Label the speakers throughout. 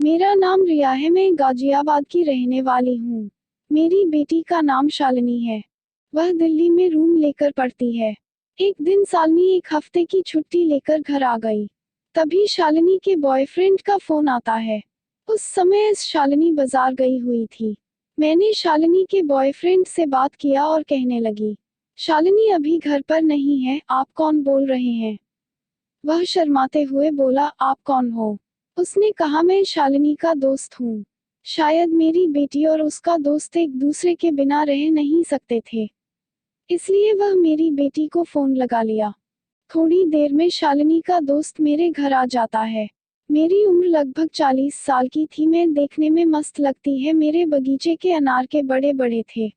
Speaker 1: मेरा नाम रिया है, मैं गाजियाबाद की रहने वाली हूँ। मेरी बेटी का नाम शालिनी है। वह दिल्ली में रूम लेकर पढ़ती है। एक दिन शालिनी एक हफ्ते की छुट्टी लेकर घर आ गई। तभी शालिनी के बॉयफ्रेंड का फोन आता है। उस समय शालिनी बाजार गई हुई थी। मैंने शालिनी के बॉयफ्रेंड से बात किया और कहने लगी, शालिनी अभी घर पर नहीं है, आप कौन बोल रहे हैं? वह शर्माते हुए बोला, आप कौन हो? उसने कहा, मैं शालिनी का दोस्त हूँ। शायद मेरी बेटी और उसका दोस्त एक दूसरे के बिना रह नहीं सकते थे, इसलिए वह मेरी बेटी को फोन लगा लिया। थोड़ी देर में शालिनी का दोस्त मेरे घर आ जाता है। मेरी उम्र लगभग 40 साल की थी। मैं देखने में मस्त लगती है। मेरे बगीचे के अनार के बड़े बड़े थे।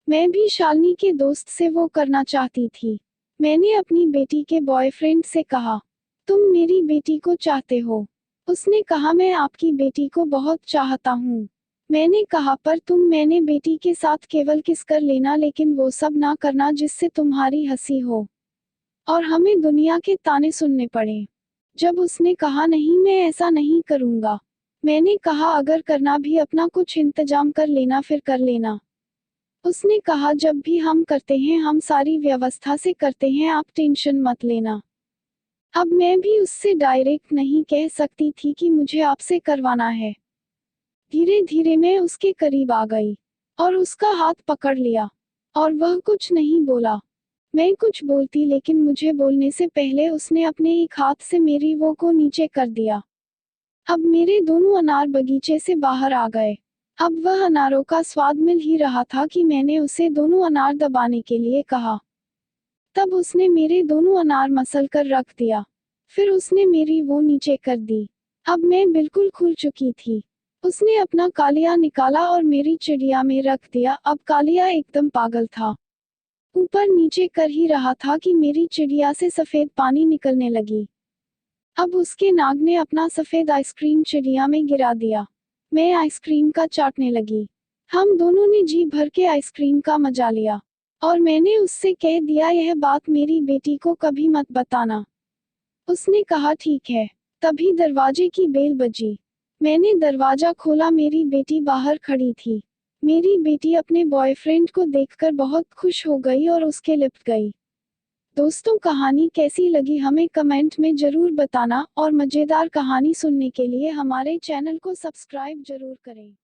Speaker 1: मैं भी शालिनी के दोस्त से वो करना चाहती थी। मैंने अपनी बेटी के बॉयफ्रेंड से कहा, तुम मेरी बेटी को चाहते हो? उसने कहा, मैं आपकी बेटी को बहुत चाहता हूँ। मैंने कहा, पर मैंने बेटी के साथ केवल किस कर लेना, लेकिन वो सब ना करना जिससे तुम्हारी हंसी हो और हमें दुनिया के ताने सुनने पड़े। जब उसने कहा, नहीं मैं ऐसा नहीं करूँगा। मैंने कहा, अगर करना भी अपना कुछ इंतजाम कर लेना, फिर कर लेना। उसने कहा, जब भी हम करते हैं हम सारी व्यवस्था से करते हैं, आप टेंशन मत लेना। अब मैं भी उससे डायरेक्ट नहीं कह सकती थी कि मुझे आपसे करवाना है। धीरे धीरे मैं उसके करीब आ गई और उसका हाथ पकड़ लिया, और वह कुछ नहीं बोला। मैं कुछ बोलती, लेकिन मुझे बोलने से पहले उसने अपने एक हाथ से मेरी वो को नीचे कर दिया। अब मेरे दोनों अनार बगीचे से बाहर आ गए। अब वह अनारों का स्वाद मिल ही रहा था कि मैंने उसे दोनों अनार दबाने के लिए कहा। तब उसने मेरे दोनों अनार मसल कर रख दिया। फिर उसने मेरी वो नीचे कर दी। अब मैं बिल्कुल खुल चुकी थी। उसने अपना कालिया निकाला और मेरी चिड़िया में रख दिया। अब कालिया एकदम पागल था। ऊपर नीचे कर ही रहा था कि मेरी चिड़िया से सफेद पानी निकलने लगी। अब उसके नाग ने अपना सफेद आइसक्रीम चिड़िया में गिरा दिया। मैं आइसक्रीम का चाटने लगी। हम दोनों ने जी भर के आइसक्रीम का मजा लिया, और मैंने उससे कह दिया, यह बात मेरी बेटी को कभी मत बताना। उसने कहा, ठीक है। तभी दरवाजे की बेल बजी। मैंने दरवाजा खोला। मेरी बेटी बाहर खड़ी थी। मेरी बेटी अपने बॉयफ्रेंड को देखकर बहुत खुश हो गई और उसके लिपट गई। दोस्तों, कहानी कैसी लगी हमें कमेंट में जरूर बताना, और मजेदार कहानी सुनने के लिए हमारे चैनल को सब्सक्राइब जरूर करें।